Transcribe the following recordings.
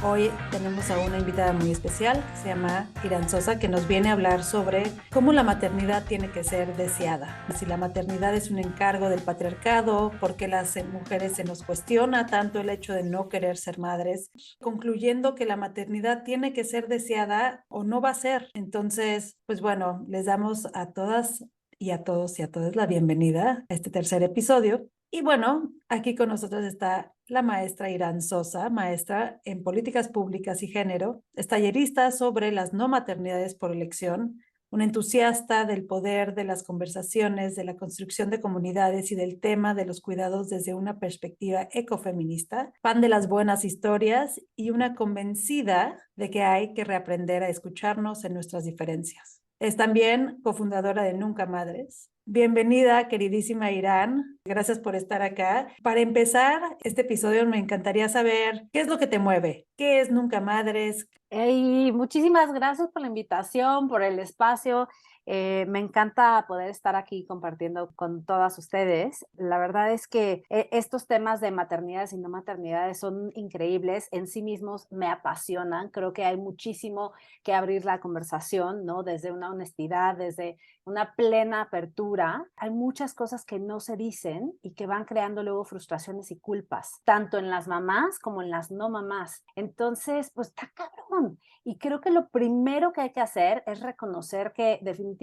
Hoy tenemos a una invitada muy especial que se llama Irán Sosa, que nos viene a hablar sobre cómo la maternidad tiene que ser deseada. Si la maternidad es un encargo del patriarcado, por qué las mujeres se nos cuestiona tanto el hecho de no querer ser madres, concluyendo que la maternidad tiene que ser deseada o no va a ser. Entonces, pues bueno, les damos a todas y a todos y a todas la bienvenida a este tercer episodio. Y bueno, aquí con nosotros está la maestra Irán Sosa, maestra en políticas públicas y género, es tallerista sobre las no maternidades por elección, un entusiasta del poder de las conversaciones, de la construcción de comunidades y del tema de los cuidados desde una perspectiva ecofeminista, fan de las buenas historias y una convencida de que hay que reaprender a escucharnos en nuestras diferencias. Es también cofundadora de Nunca Madres. Bienvenida, queridísima Irán. Gracias por estar acá. Para empezar este episodio, me encantaría saber qué es lo que te mueve, qué es Nunca Madres. Y muchísimas gracias por la invitación, por el espacio. Me encanta poder estar aquí compartiendo con todas ustedes. La verdad es que estos temas de maternidades y no maternidades son increíbles. En sí mismos me apasionan. Creo que hay muchísimo que abrir la conversación, ¿no? Desde una honestidad, desde una plena apertura. Hay muchas cosas que no se dicen y que van creando luego frustraciones y culpas, tanto en las mamás como en las no mamás. Entonces, pues está cabrón. Y creo que lo primero que hay que hacer es reconocer que definitivamente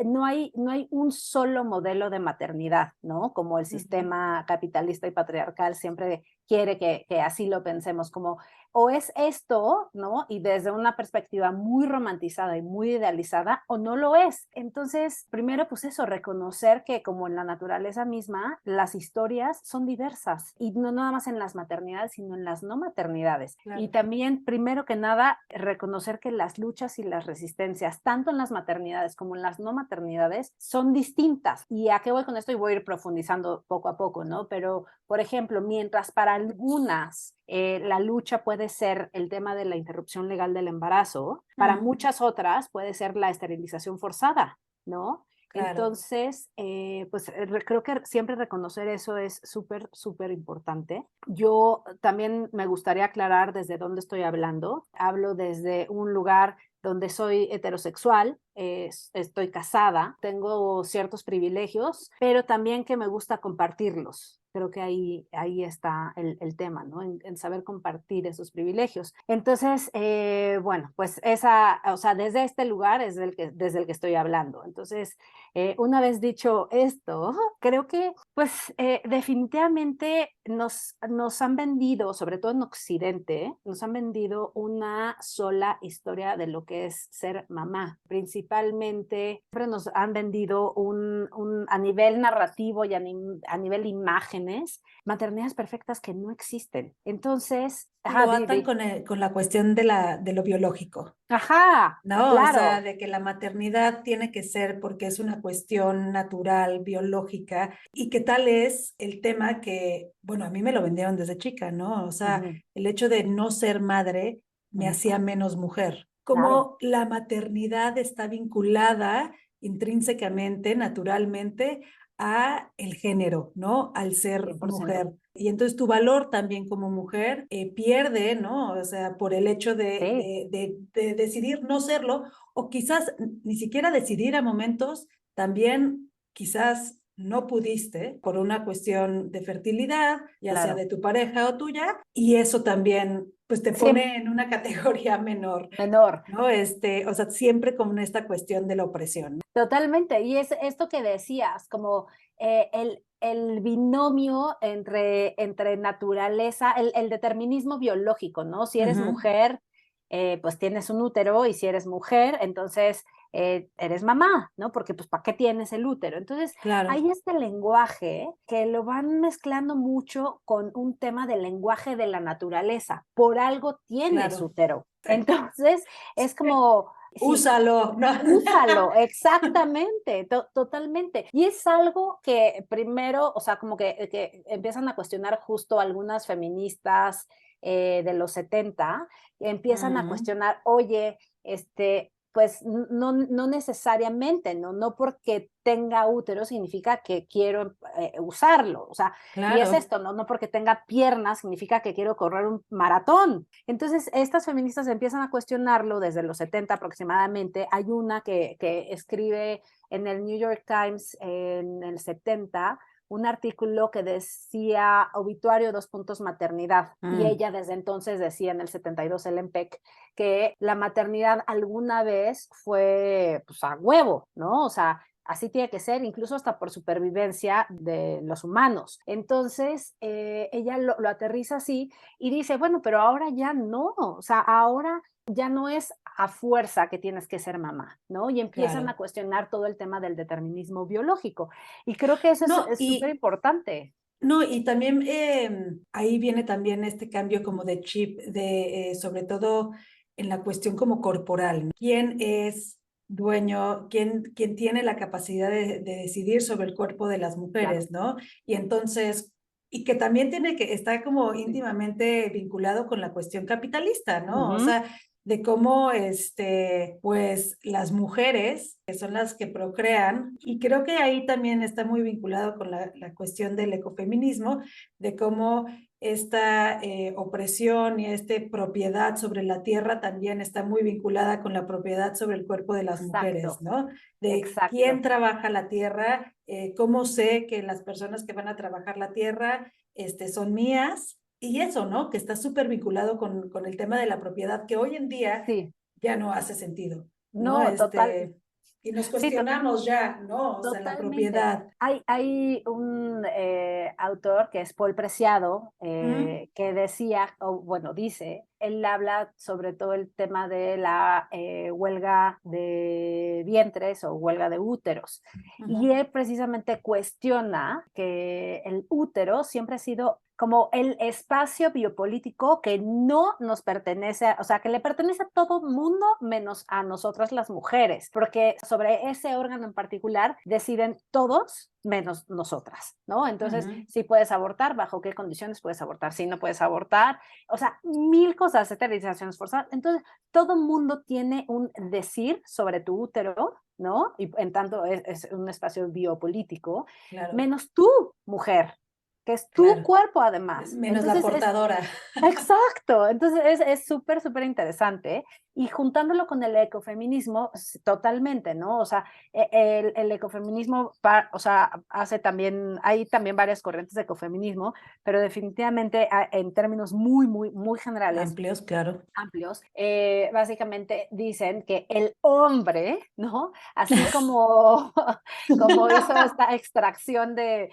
no hay un solo modelo de maternidad, ¿no? Como el sistema capitalista y patriarcal siempre quiere que así lo pensemos, como o es esto, ¿no? Y desde una perspectiva muy romantizada y muy idealizada, o no lo es. Entonces, primero, pues eso, reconocer que como en la naturaleza misma, las historias son diversas, y no nada más en las maternidades, sino en las no maternidades. Y Claro. también, primero que nada, reconocer que las luchas y las resistencias, tanto en las maternidades como en las no maternidades, son distintas. ¿Y a qué voy con esto? Y voy a ir profundizando poco a poco, ¿no? Pero, por ejemplo, mientras para algunas la lucha puede ser el tema de la interrupción legal del embarazo, para muchas otras puede ser la esterilización forzada, ¿no? Claro. Entonces, pues creo que siempre reconocer eso es súper, súper importante. Yo también me gustaría aclarar desde dónde estoy hablando. Hablo desde un lugar donde soy heterosexual, estoy casada, tengo ciertos privilegios, pero también que me gusta compartirlos. Creo que ahí está el tema, ¿no? En saber compartir esos privilegios. Entonces, bueno, pues o sea, desde este lugar es desde el que estoy hablando. Entonces, una vez dicho esto, creo que pues definitivamente nos han vendido, sobre todo en Occidente, nos han vendido una sola historia de lo que es ser mamá. Principalmente siempre nos han vendido a nivel narrativo y a nivel imágenes, maternidades perfectas que no existen. Entonces, Lo atan con la cuestión de lo biológico, ajá, ¿no? O sea, claro. de que la maternidad tiene que ser porque es una cuestión natural, biológica, y qué tal es el tema que, bueno, a mí me lo vendieron desde chica, ¿no? O sea, Ujú, el hecho de no ser madre me ujú, hacía menos mujer. claro, Cómo la maternidad está vinculada intrínsecamente, naturalmente, a el género, ¿no? Al ser 100%. mujer. Y entonces tu valor también como mujer pierde, ¿no? O sea, por el hecho Sí, de decidir no serlo, o quizás ni siquiera decidir a momentos, también quizás no pudiste por una cuestión de fertilidad, ya sea claro. de tu pareja o tuya, y eso también pues te Sí, pone en una categoría menor, menor. ¿no? O sea, siempre con esta cuestión de la opresión, ¿no? Totalmente, y es esto que decías, como el binomio entre naturaleza, el determinismo biológico, ¿no? Si eres Ujú. mujer, pues tienes un útero, y si eres mujer, entonces eres mamá, ¿no? Porque pues ¿para qué tienes el útero? Entonces Claro, hay este lenguaje que lo van mezclando mucho con un tema del lenguaje de la naturaleza. Por algo tienes claro. útero. Sí. Entonces es como... Sí, Úsalo, ¿no? úsalo, exactamente, totalmente. Y es algo que primero, o sea, como que empiezan a cuestionar justo algunas feministas de los 70, empiezan a Ujú. cuestionar, oye, pues no necesariamente, no porque tenga útero significa que quiero usarlo, o sea, y es Claro. esto, no porque tenga piernas significa que quiero correr un maratón. Entonces, estas feministas empiezan a cuestionarlo desde los 70 aproximadamente. Hay una que escribe en el New York Times en el 70 un artículo que decía obituario dos puntos maternidad, y ella desde entonces decía en el 72, Ellen Peck, que la maternidad alguna vez fue pues a huevo, ¿no? O sea, así tiene que ser, incluso hasta por supervivencia de los humanos. Entonces, ella lo aterriza así y dice, bueno, pero ahora ya no, o sea, ahora ya no es a fuerza que tienes que ser mamá, ¿no? Y empiezan a Claro. cuestionar todo el tema del determinismo biológico. Y creo que eso No, es súper importante. no, y también ahí viene también este cambio como de chip, sobre todo en la cuestión como corporal, ¿no? ¿Quién es dueño, quién tiene la capacidad de decidir sobre el cuerpo de las Claro. mujeres, ¿no? Y entonces, y que también está como Sí. íntimamente vinculado con la cuestión capitalista, ¿no? O Ujú. sea, de cómo, pues, las mujeres, que son las que procrean, y creo que ahí también está muy vinculado con la cuestión del ecofeminismo, de cómo esta opresión y esta propiedad sobre la tierra también está muy vinculada con la propiedad sobre el cuerpo de las mujeres, Exacto, ¿no? De quién exacto. trabaja la tierra, cómo sé que las personas que van a trabajar la tierra, son mías, y eso, ¿no? Que está súper vinculado con el tema de la propiedad, que hoy en día Sí, ya no hace sentido, ¿no? no, total, Y nos sí, cuestionamos ya, ¿no? O sea, la totalmente. propiedad. Hay un autor que es Paul Preciado Mm, que decía, o bueno, dice, él habla sobre todo el tema de la huelga de vientres o huelga de úteros. Y ujú, él precisamente cuestiona que el útero siempre ha sido como el espacio biopolítico que no nos pertenece, o sea, que le pertenece a todo mundo menos a nosotras las mujeres, porque sobre ese órgano en particular deciden todos menos nosotras, ¿no? Entonces, ujú. si puedes abortar, bajo qué condiciones puedes abortar, si no puedes abortar, o sea, mil cosas, esterilizaciones forzadas. Entonces, todo mundo tiene un decir sobre tu útero, ¿no? Y en tanto es un espacio biopolítico, Claro, menos tú, mujer, que es tu claro. cuerpo además. Menos la Entonces es portadora. exacto, entonces es súper, súper interesante y juntándolo con el ecofeminismo, totalmente, ¿no? O sea, el ecofeminismo, o sea, hace también, hay también varias corrientes de ecofeminismo, pero definitivamente en términos muy, muy, muy generales, Amplios, claro. amplios, básicamente dicen que el hombre, ¿no? Así como, como hizo esta extracción de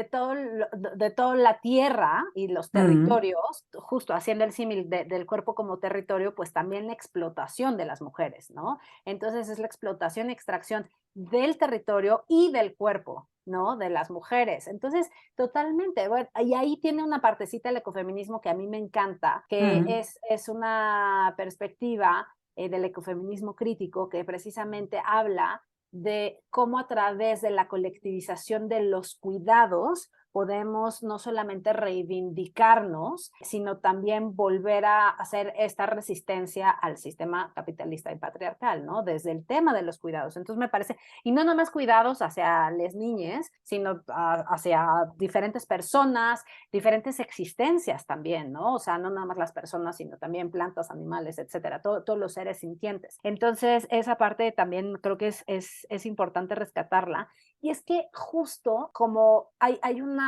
toda la tierra y los Mm, territorios, justo haciendo el símil del cuerpo como territorio, pues también la explotación de las mujeres, ¿no? Entonces es la explotación y extracción del territorio y del cuerpo, ¿no? De las mujeres. Entonces, totalmente. Bueno, y ahí tiene una partecita del ecofeminismo que a mí me encanta, que mm, es una perspectiva del ecofeminismo crítico que precisamente habla de cómo a través de la colectivización de los cuidados podemos no solamente reivindicarnos, sino también volver a hacer esta resistencia al sistema capitalista y patriarcal, ¿no? Desde el tema de los cuidados. Entonces me parece, y no nomás cuidados hacia las niñas, sino hacia diferentes personas, diferentes existencias también, ¿no? O sea, no nada más las personas, sino también plantas, animales, etcétera, todos los seres sintientes. Entonces, esa parte también creo que es importante rescatarla. Y es que justo como hay una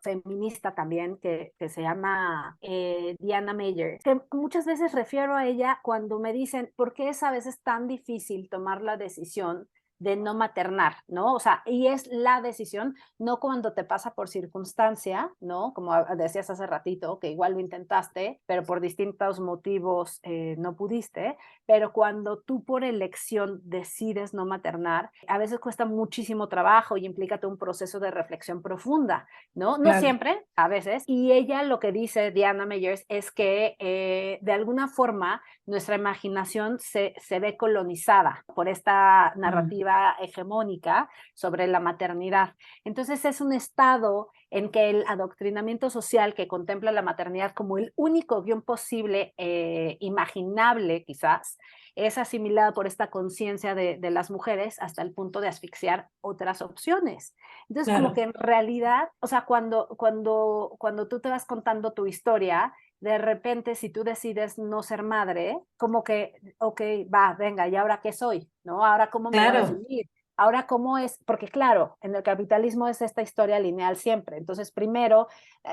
feminista también que se llama Diana Mayer, que muchas veces refiero a ella cuando me dicen, ¿por qué es a veces tan difícil tomar la decisión de no maternar, ¿no? O sea, y es la decisión, no cuando te pasa por circunstancia, ¿no? Como decías hace ratito, que igual lo intentaste, pero por distintos motivos no pudiste, pero cuando tú por elección decides no maternar, a veces cuesta muchísimo trabajo y implica todo un proceso de reflexión profunda, ¿no? No claro. siempre, a veces. Y ella lo que dice, Diana Meyers, es que de alguna forma nuestra imaginación se ve colonizada por esta Mm, narrativa narrativa hegemónica sobre la maternidad. Entonces es un estado en que el adoctrinamiento social que contempla la maternidad como el único guión posible, imaginable quizás, es asimilado por esta conciencia de las mujeres hasta el punto de asfixiar otras opciones. Entonces, como Claro, que en realidad, o sea, cuando tú te vas contando tu historia, de repente, si tú decides no ser madre, como que, ok, va, venga, ¿y ahora qué soy? ¿No? ¿Ahora cómo me voy a claro. definir? Ahora, ¿cómo es? Porque claro, en el capitalismo es esta historia lineal siempre. Entonces, primero,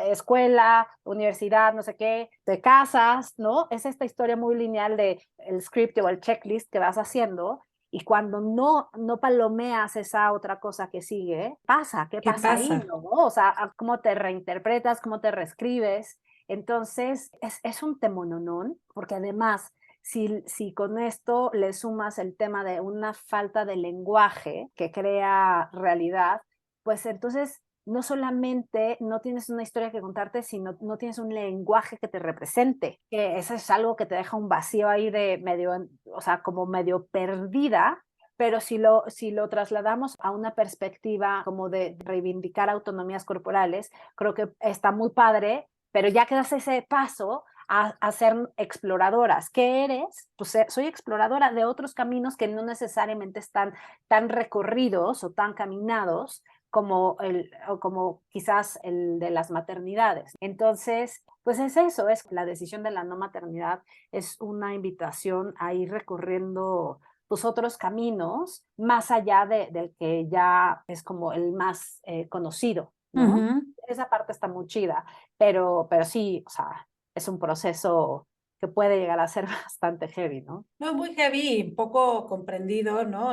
escuela, universidad, no sé qué, te casas, ¿no? Es esta historia muy lineal de el script o el checklist que vas haciendo. Y cuando no palomeas esa otra cosa que sigue, pasa, ¿qué ¿Qué pasa ahí? pasa? ¿No? O sea, ¿cómo te reinterpretas? ¿Cómo te reescribes? Entonces, es un temononón, porque además si con esto le sumas el tema de una falta de lenguaje que crea realidad, pues entonces no solamente no tienes una historia que contarte, sino no tienes un lenguaje que te represente, que eso es algo que te deja un vacío ahí de medio, o sea, como medio perdida, pero si lo trasladamos a una perspectiva como de reivindicar autonomías corporales, creo que está muy padre, pero ya que das ese paso, a ser exploradoras. ¿Qué eres? Pues soy exploradora de otros caminos que no necesariamente están tan recorridos o tan caminados o como quizás el de las maternidades. Entonces, pues es eso, es la decisión de la no maternidad, es una invitación a ir recorriendo pues otros caminos más allá del que ya es como el más conocido, ¿no? Ujú. Esa parte está muy chida, pero sí, o sea, es un proceso que puede llegar a ser bastante heavy, ¿no? No, muy heavy, poco comprendido, ¿no?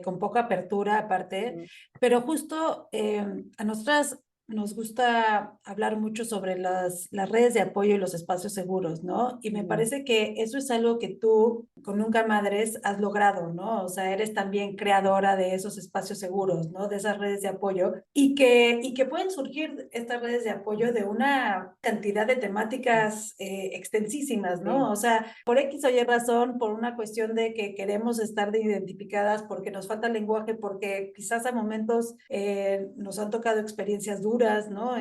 Con poca apertura aparte, Mm, pero justo a nosotras nos gusta hablar mucho sobre las redes de apoyo y los espacios seguros, ¿no? Y me mm, parece que eso es algo que tú con Nunca Madres has logrado, ¿no? O sea, eres también creadora de esos espacios seguros, ¿no? De esas redes de apoyo y que pueden surgir estas redes de apoyo de una cantidad de temáticas extensísimas, ¿no? sí, O sea, por X o Y razón, por una cuestión de que queremos estar de identificadas, porque nos falta lenguaje, porque quizás a momentos nos han tocado experiencias duras, ¿no?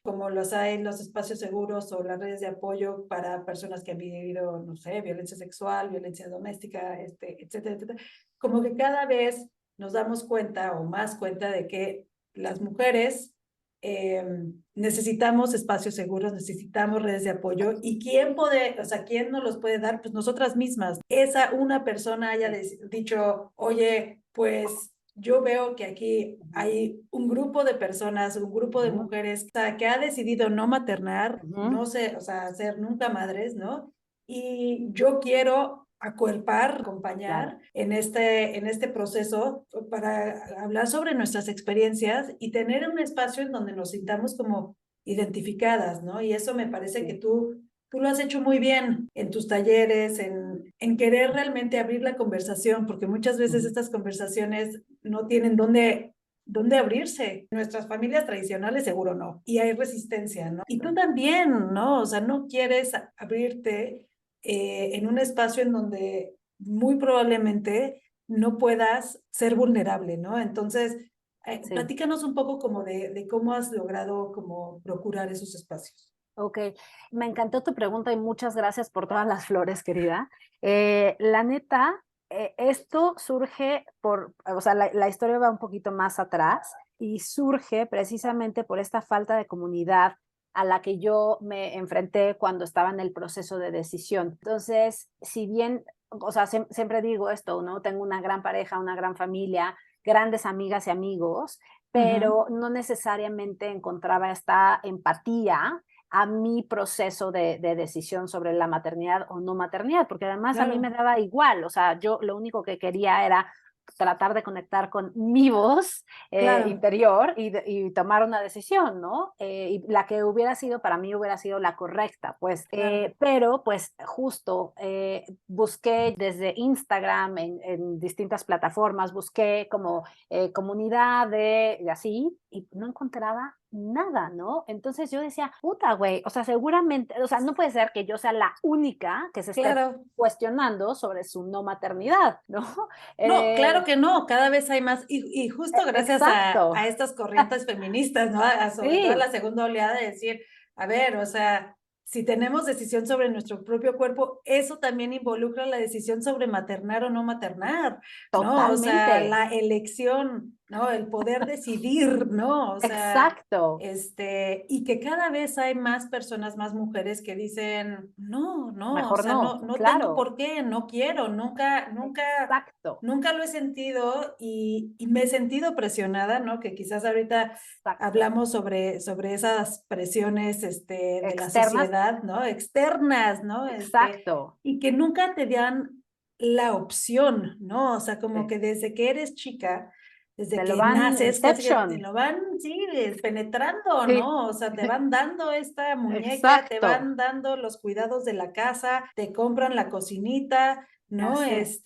Como los hay en los espacios seguros o las redes de apoyo para personas que han vivido, no sé, violencia sexual, violencia doméstica, etcétera, etcétera. Como que cada vez nos damos cuenta o más cuenta de que las mujeres eh, necesitamos espacios seguros, necesitamos redes de apoyo y quién puede, o sea, quién nos los puede dar, pues nosotras mismas. Esa una persona haya dicho, oye, pues yo veo que aquí hay un grupo de personas, un grupo de ujú, mujeres, o sea, que ha decidido no maternar, ujú, no sé, o sea, ser nunca madres, ¿no? Y yo quiero acuerpar, claro, acompañar en este proceso para hablar sobre nuestras experiencias y tener un espacio en donde nos sintamos como identificadas, ¿no? Y eso me parece que sí, tú lo has hecho muy bien en tus talleres, en querer realmente abrir la conversación, porque muchas veces ujú, estas conversaciones no tienen dónde abrirse. Nuestras familias tradicionales seguro no, y hay resistencia, ¿no? Y tú también, ¿no? O sea, no quieres abrirte en un espacio en donde muy probablemente no puedas ser vulnerable, ¿no? Entonces, sí. platícanos un poco como de cómo has logrado como procurar esos espacios. Ok, me encantó tu pregunta y muchas gracias por todas las flores, querida. La neta, esto surge o sea, la historia va un poquito más atrás y surge precisamente por esta falta de comunidad a la que yo me enfrenté cuando estaba en el proceso de decisión. Entonces, si bien, o sea, siempre digo esto, ¿no? Tengo una gran pareja, una gran familia, grandes amigas y amigos, Ujú. pero no necesariamente encontraba esta empatía a mi proceso de decisión sobre la maternidad o no maternidad, porque además a mí me Claro, daba igual, o sea, yo lo único que quería era tratar de conectar con mi voz claro. interior y tomar una decisión, ¿no? Y la que hubiera sido para mí hubiera sido la correcta, pues, Claro. pero pues justo busqué desde Instagram en distintas plataformas, busqué como comunidad de así y no encontraba nada, ¿no? Entonces yo decía, puta, güey, o sea, seguramente, o sea, no puede ser que yo sea la única que se esté Claro. cuestionando sobre su no maternidad, ¿no? No, claro Eh, que no, cada vez hay más, y justo gracias exacto, a estas corrientes feministas, ¿no? Sobre todo a sí, la segunda oleada de decir, a ver, o sea, si tenemos decisión sobre nuestro propio cuerpo, eso también involucra la decisión sobre maternar o no maternar, ¿no? O sea, totalmente, la elección, ¿no? El poder decidir, ¿no? O sea, exacto, y que cada vez hay más personas, más mujeres que dicen, no, no, o mejor sea, no, no tengo claro, por qué, no quiero, exacto, nunca lo he sentido y me he sentido presionada, ¿no? Que quizás ahorita exacto. hablamos sobre esas presiones, de la Externas, sociedad, ¿no? Externas, ¿no? exacto, Y que nunca te dan la opción, ¿no? O sea, como sí, que desde que eres chica, desde te lo que van, naces, casi que te Inception, lo van, sí, penetrando, sí, ¿no? O sea, te van dando esta muñeca, te exacto, van dando los cuidados de la casa, te compran la cocinita, ¿no? así es,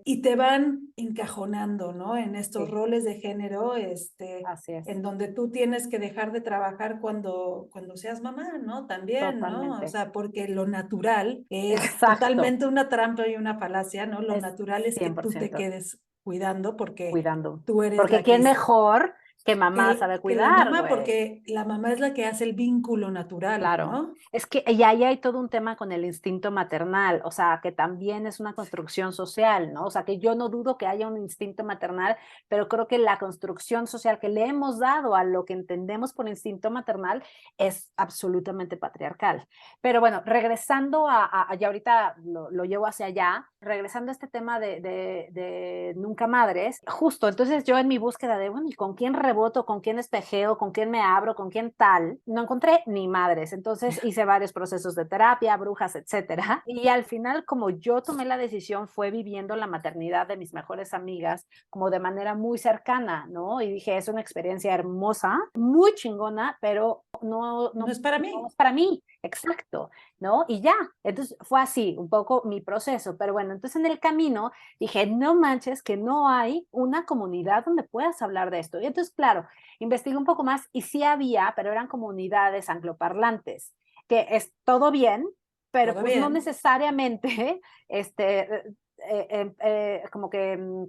Y te van encajonando, ¿no? En estos sí, roles de género, así es, en donde tú tienes que dejar de trabajar cuando seas mamá, ¿no? También, ¿no? O totalmente, sea, porque lo natural es exacto, totalmente una trampa y una falacia, ¿no? Lo es natural es que tú te 100% quedes cuidando porque cuidando, tú eres porque la quién mejor que mamá sabe que la cuidar, mamá, güey. porque la mamá es la que hace el vínculo natural, Claro. ¿no? Es que y ahí hay todo un tema con el instinto maternal, o sea, que también es una construcción social, ¿no? O sea, que yo no dudo que haya un instinto maternal, pero creo que la construcción social que le hemos dado a lo que entendemos por instinto maternal es absolutamente patriarcal. Pero bueno, regresando ya ahorita lo llevo hacia allá, regresando a este tema de nunca madres, justo, entonces yo en mi búsqueda de, bueno, ¿y con quién reboto, con quién espejeo, con quién me abro, con quién tal? No encontré ni madres, entonces hice varios procesos de terapia, brujas, etcétera, y al final como yo tomé la decisión fue viviendo la maternidad de mis mejores amigas como de manera muy cercana, ¿no? Y dije, es una experiencia hermosa, muy chingona, pero No es para no mí. es para mí, exacto, ¿no? Y ya, entonces fue así un poco mi proceso, pero bueno, entonces en el camino dije, no manches que no hay una comunidad donde puedas hablar de esto. Y entonces, claro, investigué un poco más y sí había, pero eran comunidades angloparlantes, que es todo bien, pero Todo pues no bien. necesariamente, como que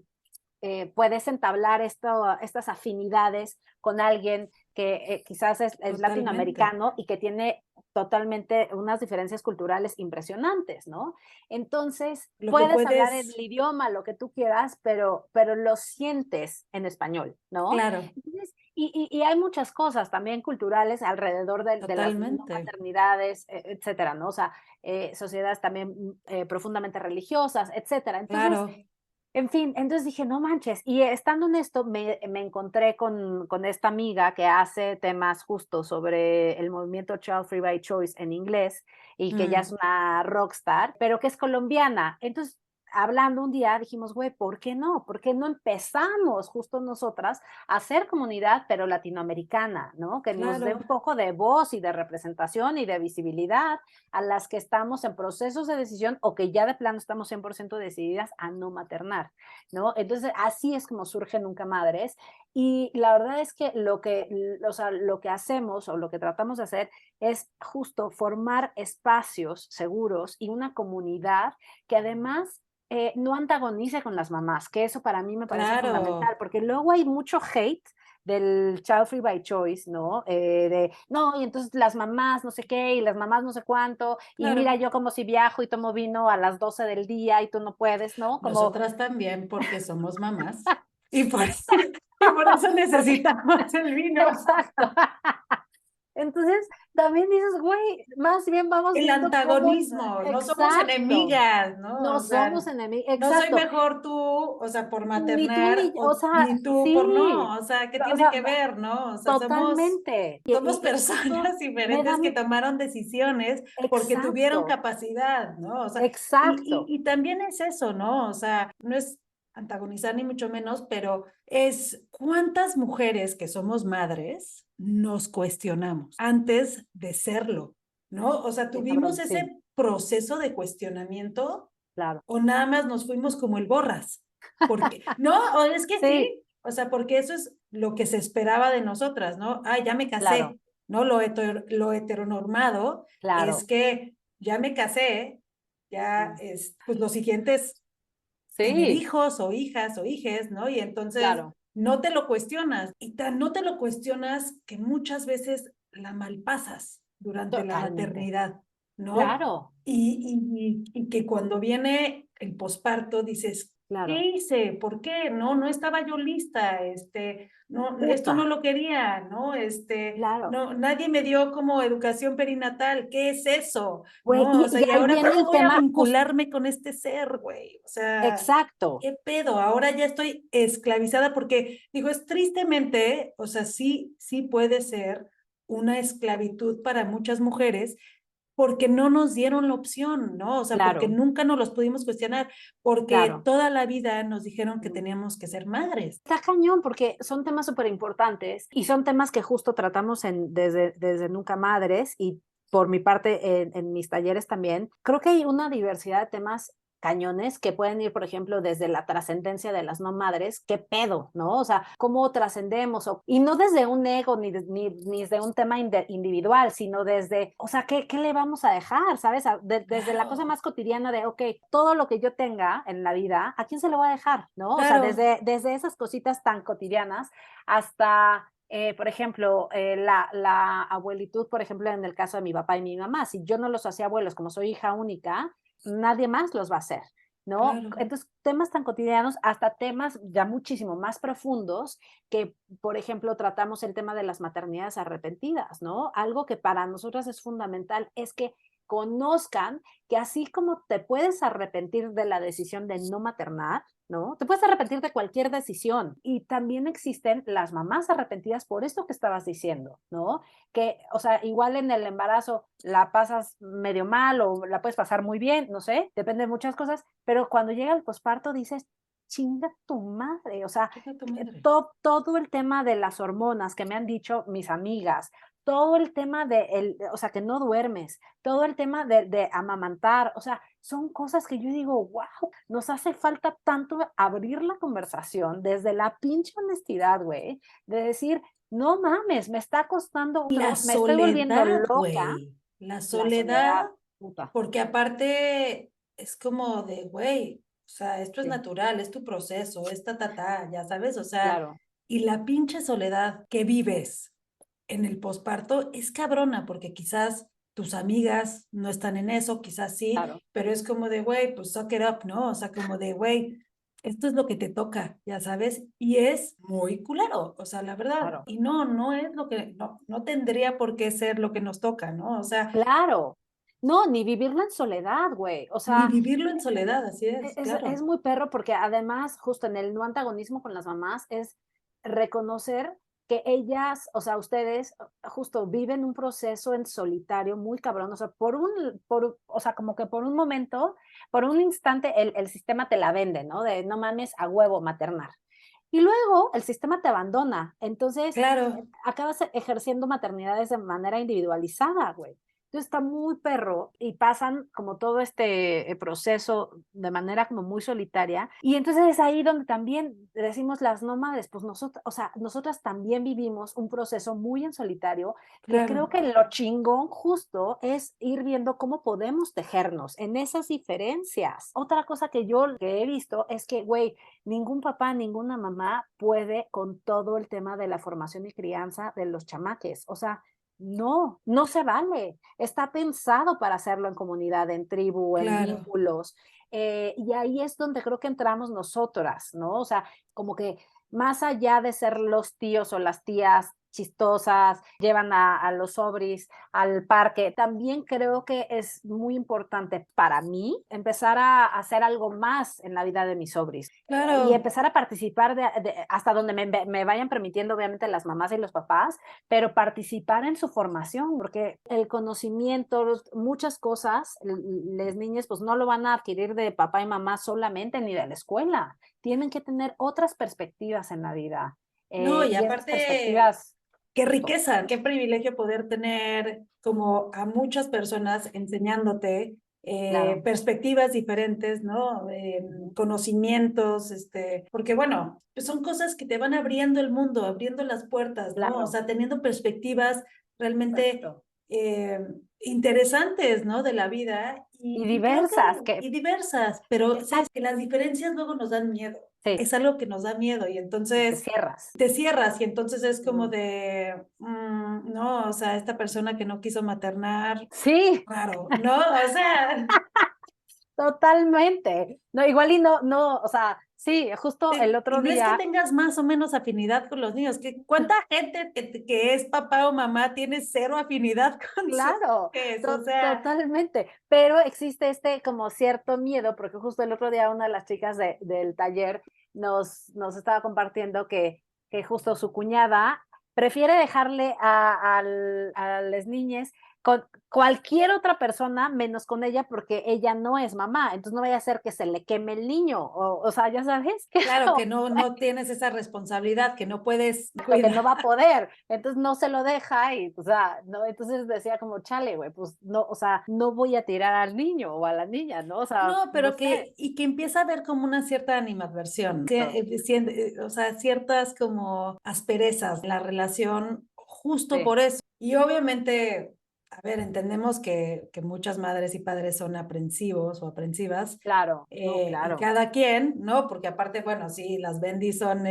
puedes entablar estas afinidades con alguien que quizás es Totalmente. latinoamericano y que tiene totalmente unas diferencias culturales impresionantes, ¿no? Entonces, Lo que puedes hablar el puedes, idioma, lo que tú quieras, pero lo sientes en español, ¿no? claro, Entonces, y hay muchas cosas también culturales alrededor de las no totalmente. maternidades, etcétera, ¿no? O sea, sociedades también profundamente religiosas, etcétera. Entonces, Claro. en fin, entonces dije, no manches. Y estando en esto, me encontré con esta amiga que hace temas justo sobre el movimiento Child Free by Choice en inglés y que ya es Mm. una rockstar, pero que es colombiana. Entonces, hablando un día, dijimos, güey, ¿por qué no? ¿Por qué no empezamos justo nosotras a hacer comunidad, pero latinoamericana, ¿no? Que nos dé Claro. un poco de voz y de representación y de visibilidad a las que estamos en procesos de decisión o que ya de plano estamos 100% decididas a no maternar, ¿no? Entonces, así es como surge Nunca Madres. Y la verdad es que o sea, lo que hacemos o lo que tratamos de hacer es justo formar espacios seguros y una comunidad que además no antagonice con las mamás, que eso para mí me parece fundamental, Claro. porque luego hay mucho hate del Child Free by Choice, ¿no? No, y entonces las mamás no sé qué, y las mamás no sé cuánto, y mira Claro. yo como si viajo y tomo vino a las 12 del día y tú no puedes, ¿no? Como, Nosotras también, porque somos mamás. Y por, y por eso porque, necesitamos el vino. exacto. Entonces, también dices, güey, más bien vamos El viendo cómo, antagonismo, no somos exacto, enemigas, ¿no? no O sea, somos enemigos, no soy exacto, mejor tú, o sea, por ni tú maternar, ni, o sea, ni tú por sí, no, o sea, ¿qué o tiene sea, que ver, no? O sea, totalmente. somos Y justo personas me da, diferentes que tomaron decisiones porque tuvieron exacto, capacidad, ¿no? O sea, exacto, y también es eso, ¿no? O sea, no es antagonizar ni mucho menos, pero es cuántas mujeres que somos madres nos cuestionamos antes de serlo, ¿no? O sea, qué tuvimos cabrón, sí, ese proceso de cuestionamiento claro. o nada más nos fuimos como el borras, porque, no, o es que sí, Sí, O sea, porque eso es lo que se esperaba de nosotras, ¿no? Ah, ya me Claro, casé, ¿no? Lo heteronormado es claro. que ya me casé, ya Mm. es, pues lo siguiente es tener Sí, hijos o hijas o hijes, ¿no? Y entonces claro, no te lo cuestionas. Y tan no te lo cuestionas que muchas veces la malpasas durante la totalmente. maternidad, ¿no? Claro, Y que cuando viene el posparto dices, ¿qué claro. hice? ¿Por qué? No, no estaba yo lista, no, esto Puta, no lo quería, ¿no? claro. No, nadie me dio como educación perinatal, ¿qué es eso? Güey, ¿No? O sea, y ¿y ahí ahora viene cómo el voy a tema vincularme con este ser, güey? O sea, exacto. ¿qué pedo? Ahora ya estoy esclavizada porque, digo, es tristemente, o sea, sí, sí puede ser una esclavitud para muchas mujeres porque no nos dieron la opción, ¿no? O sea, porque Claro, nunca nos los pudimos cuestionar, porque claro. toda la vida nos dijeron que Mm. teníamos que ser madres. Está cañón porque son temas súper importantes y son temas que justo tratamos desde Nunca Madres y por mi parte en mis talleres también. Creo que hay una diversidad de temas cañones que pueden ir, por ejemplo, desde la trascendencia de las no madres, qué pedo, ¿no? O sea, cómo trascendemos, y no desde un ego ni desde un tema individual, sino desde, o sea, ¿qué le vamos a dejar, ¿sabes? Desde la cosa Claro, más cotidiana de, ok, todo lo que yo tenga en la vida, ¿a quién se lo voy a dejar, no? O sea, claro, desde esas cositas tan cotidianas hasta por ejemplo, la abuelitud, por ejemplo, en el caso de mi papá y mi mamá, si yo no los hacía abuelos como soy hija única, nadie más los va a hacer, ¿no? claro. Entonces, temas tan cotidianos hasta temas ya muchísimo más profundos que, por ejemplo, tratamos el tema de las maternidades arrepentidas, ¿no? Algo que para nosotras es fundamental es que conozcan que así como te puedes arrepentir de la decisión de no maternar, ¿no? Te puedes arrepentir de cualquier decisión y también existen las mamás arrepentidas por esto que estabas diciendo, ¿no? Que, o sea, igual en el embarazo la pasas medio mal o la puedes pasar muy bien, no sé, depende de muchas cosas, pero cuando llega el posparto dices, chinga tu madre, o sea, Chica tu madre. todo el tema de las hormonas que me han dicho mis amigas, todo el tema o sea, que no duermes, todo el tema de amamantar, o sea, son cosas que yo digo, wow, nos hace falta tanto abrir la conversación desde la pinche honestidad, güey, de decir, no mames, me está costando un La huevo, me estoy volviendo soledad, loca, güey. La la soledad, soledad, puta. porque aparte es como de, güey, o sea, esto es Sí, natural, es tu proceso, es ya sabes, o sea, claro, y la pinche soledad que vives en el posparto es cabrona, porque quizás tus amigas no están en eso, quizás sí, claro, pero es como de, güey, pues suck it up, ¿no? O sea, como de, güey, esto es lo que te toca, ya sabes, y es muy culero, o sea, la verdad, claro, y no, no es lo que, no, no tendría por qué ser lo que nos toca, ¿no? O sea, claro. No, ni vivirlo en soledad, güey. O ni sea, vivirlo en soledad, así es, es claro, muy perro porque además, justo en el no antagonismo con las mamás, es reconocer que ellas, o sea, ustedes justo viven un proceso en solitario muy cabrón, o sea, o sea, como que por un momento, por un instante, el sistema te la vende, ¿no? De no mames a huevo maternar. Y luego el sistema te abandona, entonces claro. acabas ejerciendo maternidades de manera individualizada, güey. Entonces está muy perro y pasan como todo este proceso de manera como muy solitaria. Y entonces es ahí donde también decimos las nómades, pues nosotros, o sea, nosotras también vivimos un proceso muy en solitario que creo Claro, que lo chingón justo es ir viendo cómo podemos tejernos en esas diferencias. Otra cosa que yo que he visto es que, güey, ningún papá, ninguna mamá puede con todo el tema de la formación y crianza de los chamaques. O sea, no, no se vale. Está pensado para hacerlo en comunidad, en tribu, en claro. vínculos. Y ahí es donde creo que entramos nosotras, ¿no? O sea, como que más allá de ser los tíos o las tías chistosas, llevan a los sobris al parque, también creo que es muy importante para mí empezar a hacer algo más en la vida de mis sobris y Claro, empezar a participar hasta donde me vayan permitiendo, obviamente, las mamás y los papás, pero participar en su formación, porque el conocimiento, muchas cosas, las niñas pues no lo van a adquirir de papá y mamá solamente ni de la escuela, tienen que tener otras perspectivas en la vida. no, y Y esas aparte, perspectivas, qué justo, riqueza, qué privilegio poder tener como a muchas personas enseñándote Claro. perspectivas diferentes, ¿no? Conocimientos, porque bueno, pues son cosas que te van abriendo el mundo, abriendo las puertas, ¿no? O Claro. sea, teniendo perspectivas realmente Exacto. eh, interesantes, ¿no? De la vida Y y creo que, diversas, que, y diversas, pero sabes exacto, que las diferencias luego nos dan miedo, sí, es algo que nos da miedo y y te entonces cierras. te cierras y entonces es como Mm. de, no, o sea, esta persona que no quiso maternar, Sí, raro, ¿no? O sea, totalmente. No, igual y no, no, o sea, sí, justo el y otro no es que día, tengas más o menos afinidad con los niños, que cuánta gente que es papá o mamá tiene cero afinidad con sus claro, hijos, o sea, totalmente, pero existe este como cierto miedo, porque justo el otro día una de las chicas del taller nos estaba compartiendo que justo su cuñada prefiere dejarle a las niñas con cualquier otra persona menos con ella porque ella no es mamá, entonces no vaya a ser que se le queme el niño, o sea, ya sabes, que claro que no tienes esa responsabilidad, que no puedes lo que no cuidar. va a poder, entonces no se lo deja y, o sea, no, entonces decía como, chale, güey, pues no, o sea, no voy a tirar al niño o a la niña, ¿no? O sea, No, no pero sé. que empieza a haber como una cierta animadversión, Exacto. o sea, ciertas como asperezas en la relación justo Sí, por eso. Y obviamente, a ver, entendemos que muchas madres y padres son aprensivos o aprensivas, claro, no, y claro. cada quien, ¿no? Porque aparte, bueno, sí, las bendis son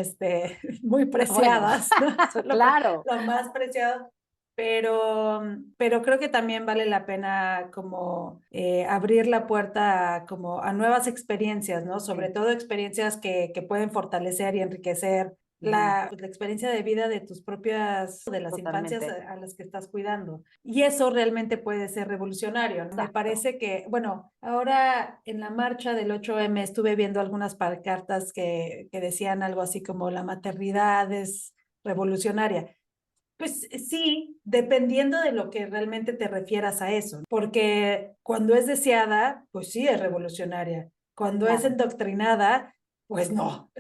muy Bueno, preciadas, ¿no? Son claro, lo más preciado, pero creo que también vale la pena como abrir la puerta a, como a nuevas experiencias, ¿no? Sobre sí. todo experiencias que pueden fortalecer y enriquecer Ujú, la experiencia de vida de tus propias, de las infancias totalmente. a las que estás cuidando. Y eso realmente puede ser revolucionario, ¿no? Me Exacto. parece que, bueno, ahora en la marcha del 8M estuve viendo algunas pancartas que decían algo así como la maternidad es revolucionaria. Pues sí, dependiendo de lo que realmente te refieras a eso, porque cuando es deseada, pues sí es revolucionaria. Cuando es Claro, endoctrinada, pues no.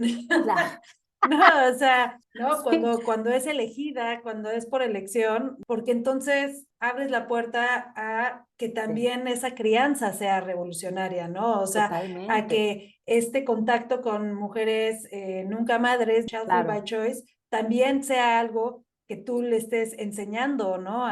claro. No, o sea, no, Sí, cuando es elegida, cuando es por elección, porque entonces abres la puerta a que sí, también esa crianza sea revolucionaria, ¿no? O sea, a totalmente. que este contacto con mujeres nunca madres, child free by Claro, choice, también sea algo que tú le estés enseñando, ¿no?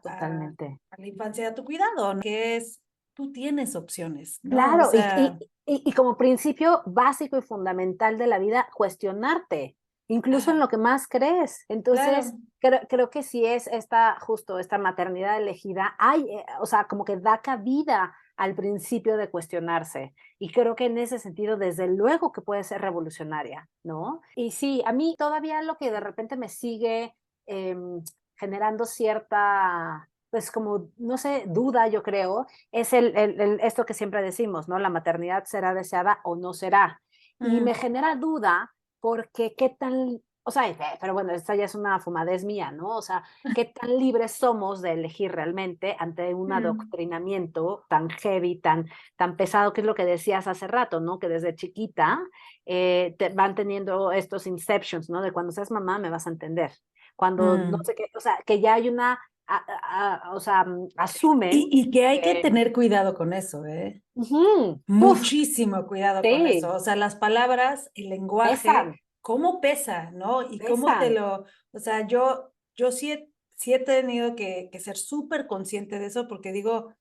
totalmente. A la infancia a tu cuidado, ¿no? Que es, tú tienes opciones, ¿no? O Claro, sea, y como principio básico y fundamental de la vida, cuestionarte, incluso en ajá, lo que más crees. Entonces, claro. creo que si es esta, justo esta maternidad elegida, hay, o sea, como que da cabida al principio de cuestionarse. Y creo que en ese sentido, desde luego que puede ser revolucionaria, ¿no? Y sí, a mí todavía lo que de repente me sigue generando cierta, pues como, no sé, duda, yo creo, es esto que siempre decimos, ¿no? La maternidad será deseada o no será. Y me Mm, genera duda porque qué tan, o sea, pero bueno, esta ya es una fumadez mía, ¿no? O sea, qué tan libres somos de elegir realmente ante un mm, adoctrinamiento tan heavy, tan pesado, que es lo que decías hace rato, ¿no? Que desde chiquita te van teniendo estos inceptions, ¿no? De cuando seas mamá me vas a entender. Cuando no mm. sé qué, o sea, que ya hay una o sea, asumen Y que hay que que tener cuidado con eso, ¿eh? ujú, uf, Muchísimo cuidado con eso. sí, O sea, las palabras, el pesan, lenguaje, cómo pesa, ¿no? Y cómo te pesan, lo, o sea, yo sí he tenido que ser súper consciente de eso porque digo,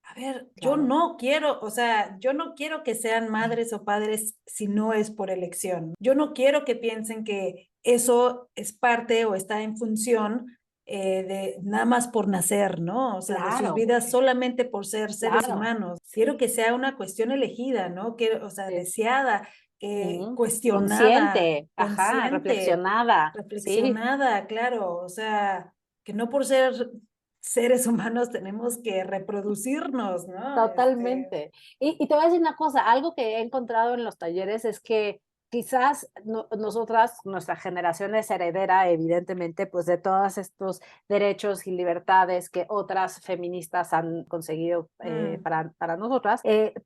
a ver, yo claro, no quiero, o sea, yo no quiero que sean madres o padres si no es por elección. Yo no quiero que piensen que eso es parte o está en función de nada más por nacer, ¿no? O sea, de sus claro, vidas güey, solamente por ser seres claro, humanos. Quiero sí, que sea una cuestión elegida, ¿no? Quiero, o sea, sí, deseada, ujú, cuestionada, consciente, ajá, consciente, reflexionada, sí, reflexionada, claro. O sea, que no por ser seres humanos tenemos que reproducirnos, ¿no? totalmente. Y te voy a decir una cosa, algo que he encontrado en los talleres es que quizás nosotras, nuestra generación es heredera, evidentemente, pues de todos estos derechos y libertades que otras feministas han conseguido Mm, para nosotras,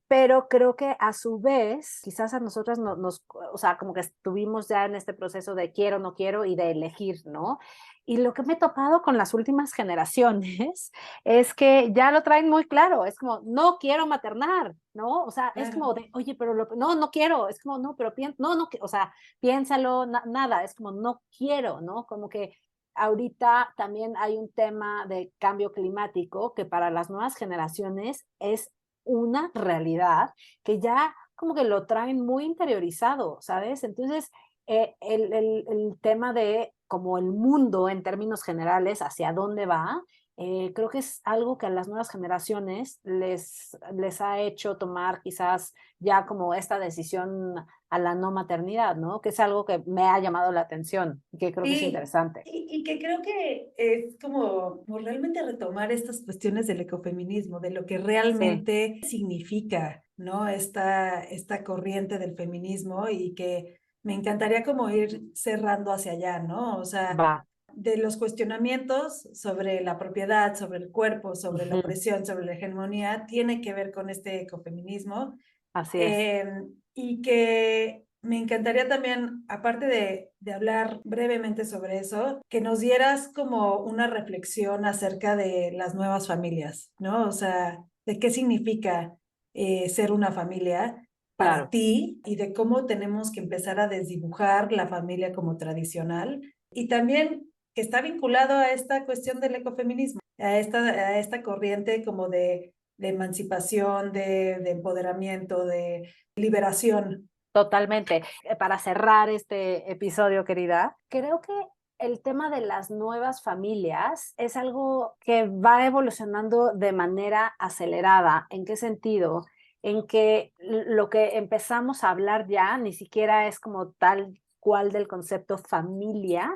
pero creo que a su vez, quizás a nosotras o sea, como que estuvimos ya en este proceso de quiero, no quiero y de elegir, ¿no? Y lo que me he topado con las últimas generaciones es que ya lo traen muy claro, es como, no quiero maternar, ¿no? O sea, es Claro. como de, oye, pero no, no quiero, es como, no, pero no, no, o sea, piénsalo, nada, es como, no quiero, ¿no? Como que ahorita también hay un tema de cambio climático que para las nuevas generaciones es una realidad que ya como que lo traen muy interiorizado, ¿sabes? Entonces, el tema de como el mundo en términos generales, hacia dónde va, creo que es algo que a las nuevas generaciones les ha hecho tomar quizás ya como esta decisión a la no maternidad, ¿no? Que es algo que me ha llamado la atención y que creo que es Sí, interesante. y que creo que es como realmente retomar estas cuestiones del ecofeminismo, de lo que Sí, realmente significa, ¿no? Esta corriente del feminismo y que me encantaría como ir cerrando hacia allá, ¿no? O sea, va. de los cuestionamientos sobre la propiedad, sobre el cuerpo, sobre la Ujú. opresión, sobre la hegemonía, tiene que ver con este ecofeminismo. Así es. Eh, y que me encantaría también, aparte de hablar brevemente sobre eso, que nos dieras como una reflexión acerca de las nuevas familias, ¿no? O sea, de qué significa ser una familia para Claro. ti y de cómo tenemos que empezar a desdibujar la familia como tradicional y también que está vinculado a esta cuestión del ecofeminismo, a esta corriente como de emancipación, de empoderamiento, de liberación. Totalmente. Para cerrar este episodio, querida, creo que el tema de las nuevas familias es algo que va evolucionando de manera acelerada. ¿En qué sentido? En que lo que empezamos a hablar ya ni siquiera es como tal cual del concepto familia,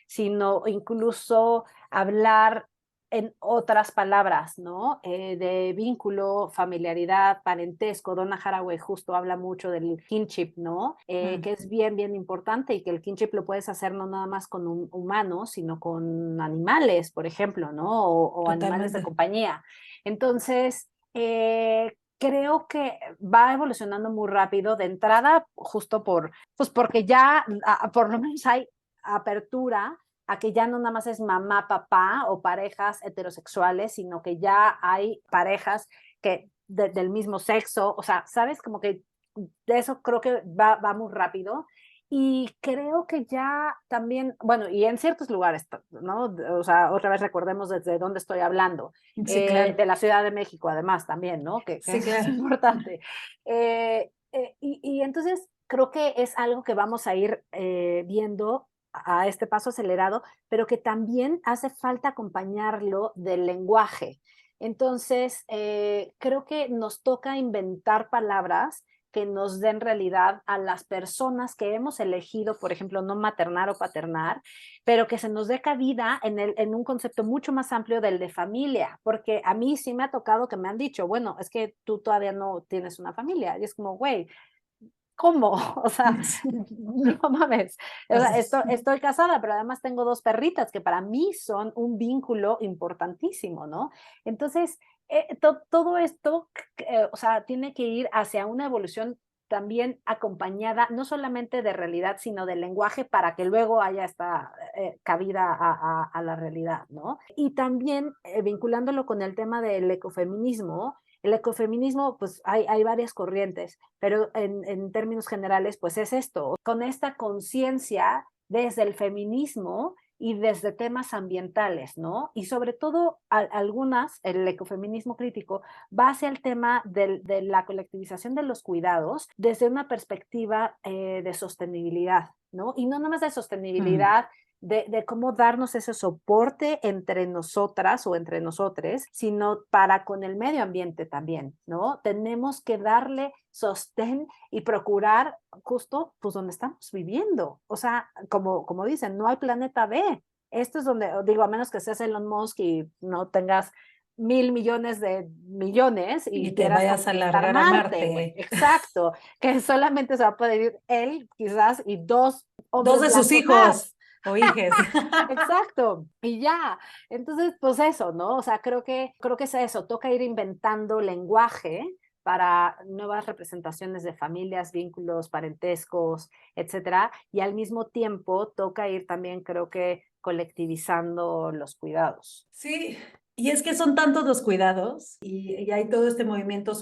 sino incluso hablar en otras palabras, ¿no? De vínculo, familiaridad, parentesco. Donna Haraway justo habla mucho del kinship, ¿no? Que Mm, es bien, bien importante y que el kinship lo puedes hacer no nada más con humanos, sino con animales, por ejemplo, ¿no? O animales de totalmente. compañía. Entonces, creo que va evolucionando muy rápido de entrada, justo pues porque ya, por lo menos hay apertura a que ya no nada más es mamá, papá o parejas heterosexuales, sino que ya hay parejas que del mismo sexo, o sea, ¿sabes? Como que de eso creo que va muy rápido. Y creo que ya también, bueno, y en ciertos lugares, ¿no? O sea, otra vez recordemos desde dónde estoy hablando, Sí, claro. de la Ciudad de México además también, ¿no? Que Sí, eso es claro. importante. Y entonces creo que es algo que vamos a ir viendo a este paso acelerado, pero que también hace falta acompañarlo del lenguaje. Entonces, creo que nos toca inventar palabras que nos den realidad a las personas que hemos elegido, por ejemplo, no maternar o paternar, pero que se nos dé cabida en un concepto mucho más amplio del de familia, porque a mí sí me ha tocado que me han dicho, bueno, es que tú todavía no tienes una familia, y es como, güey, ¿cómo? O sea, no mames. O sea, Así. estoy casada, pero además tengo dos perritas que para mí son un vínculo importantísimo, ¿no? Entonces, todo esto, o sea, tiene que ir hacia una evolución también acompañada, no solamente de realidad, sino del lenguaje para que luego haya esta cabida a la realidad, ¿no? Y también vinculándolo con el tema del ecofeminismo, el ecofeminismo, pues hay varias corrientes, pero en términos generales, pues es esto, con esta conciencia desde el feminismo y desde temas ambientales, ¿no? Y sobre todo algunas, el ecofeminismo crítico, va hacia el tema de la colectivización de los cuidados desde una perspectiva de sostenibilidad, ¿no? Y no nada más de Mm, sostenibilidad de cómo darnos ese soporte entre nosotras o entre nosotres, sino para con el medio ambiente también, ¿no? Tenemos que darle sostén y procurar justo pues donde estamos viviendo. O sea, como dicen, no hay planeta B. Esto es donde, digo, a menos que seas Elon Musk y no tengas 1.000 millones de millones y y te quieras vayas a conquistar largar a Marte, güey. Marte. Exacto. Que solamente se va a poder ir él, quizás, y dos Dos hombres de sus blancos más. hijos o hijes. Exacto, y ya. Entonces, pues eso, ¿no? O sea, creo que es eso, toca ir inventando lenguaje para nuevas representaciones de familias, vínculos, parentescos, etcétera, y al mismo tiempo toca ir también, creo que colectivizando los cuidados. Sí, y es que son tantos los cuidados y hay todo este movimiento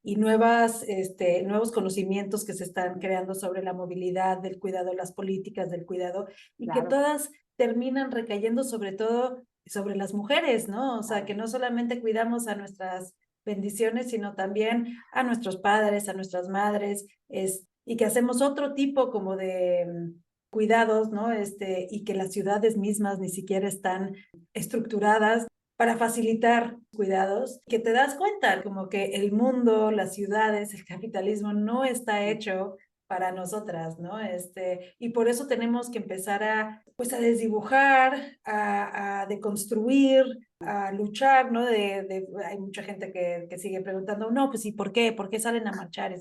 y nuevos conocimientos que se están creando sobre la movilidad del cuidado, las políticas del cuidado, y que Claro. todas terminan recayendo sobre todo sobre las mujeres, ¿no? O sea, que no solamente cuidamos a nuestras bendiciones, sino también a nuestros padres, a nuestras madres, y que hacemos otro tipo como de cuidados, ¿no? Y que las ciudades mismas ni siquiera están estructuradas para facilitar cuidados, que te das cuenta como que el mundo, las ciudades, el capitalismo no está hecho para nosotras, ¿no? Y por eso tenemos que empezar pues a desdibujar, a deconstruir, a luchar, ¿no? Hay mucha gente que sigue preguntando, no, pues ¿y por qué? ¿Por qué salen a marchar?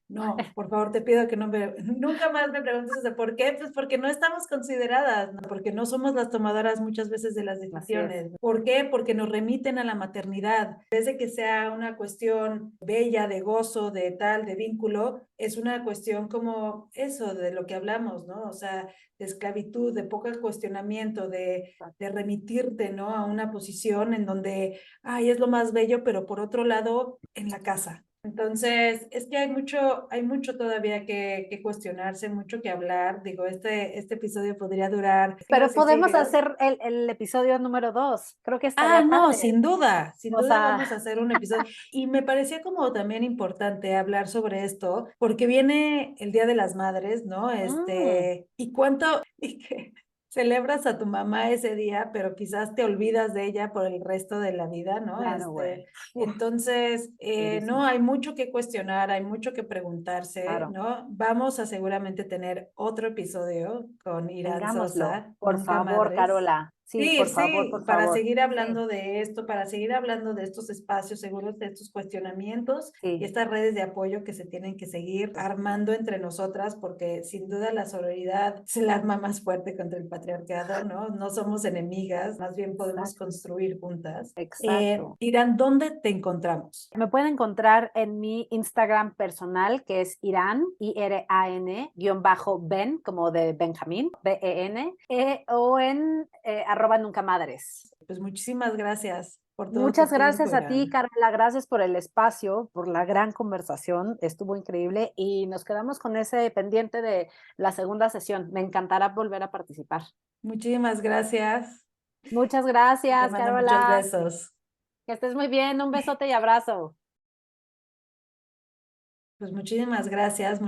No, por favor, te pido que nunca más me preguntes de por qué, pues porque no estamos consideradas, ¿no? Porque no somos las tomadoras muchas veces de las decisiones. ¿Por qué? Porque nos remiten a la maternidad. En vez de que sea una cuestión bella, de gozo, de tal, de vínculo, es una cuestión como eso, de lo que hablamos, ¿no? O sea, de esclavitud, de poco cuestionamiento, de remitirte, ¿no? A una posición en donde, ay, es lo más bello, pero por otro lado, en la casa. Entonces, es que hay mucho todavía que cuestionarse, mucho que hablar. Digo, este episodio podría durar Pero siglos y podemos siglos. hacer el episodio número 2. Creo que estaría No, padre. sin duda O sea, vamos a hacer un episodio. Y me parecía como también importante hablar sobre esto, porque viene el Día de las Madres, ¿no? Y cuánto, y que celebras a tu mamá ese día, pero quizás te olvidas de ella por el resto de la vida, ¿no? claro, güey. Entonces, no, hay mucho que cuestionar, hay mucho que preguntarse, Claro. ¿no? Vamos a seguramente tener otro episodio con Irán Tengámoslo, Sosa, por Nunca favor, Madres. Carola. Sí, Sí, por favor, sí, por para favor. seguir Sí, hablando de esto, para seguir hablando de estos espacios seguros, de estos cuestionamientos y sí. estas redes de apoyo que se tienen que seguir armando entre nosotras, porque sin duda la sororidad es el arma más fuerte contra el patriarcado, ¿no? No somos enemigas, más bien podemos construir juntas. Exacto. Irán, ¿dónde te encontramos? Me pueden encontrar en mi Instagram personal, que es Irán, IRAN, _Ben, como de Benjamín, BEN, o en @nunca madres. Pues muchísimas gracias por todo tu Muchas tiempo, gracias a ti, Irán. Carola. Gracias por el espacio, por la gran conversación. Estuvo increíble y nos quedamos con ese pendiente de la segunda sesión. Me encantará volver a participar. Muchísimas gracias. Muchas Te gracias, mando muchos Carola. besos. Que estés muy bien. Un besote y abrazo. Pues muchísimas gracias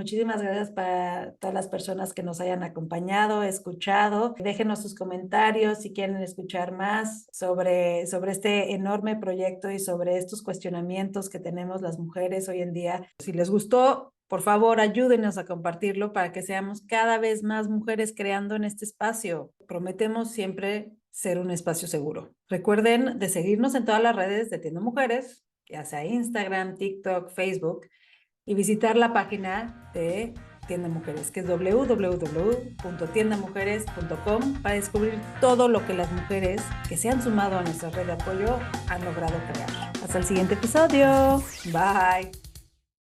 para todas las personas que nos hayan acompañado, escuchado. Déjenos sus comentarios si quieren escuchar más sobre este enorme proyecto y sobre estos cuestionamientos que tenemos las mujeres hoy en día. Si les gustó, por favor, ayúdenos a compartirlo para que seamos cada vez más mujeres creando en este espacio. Prometemos siempre ser un espacio seguro. Recuerden de seguirnos en todas las redes de Tienda Mujeres, ya sea Instagram, TikTok, Facebook, y visitar la página de Tienda Mujeres, que es www.tiendamujeres.com, para descubrir todo lo que las mujeres que se han sumado a nuestra red de apoyo han logrado crear. Hasta el siguiente episodio. Bye.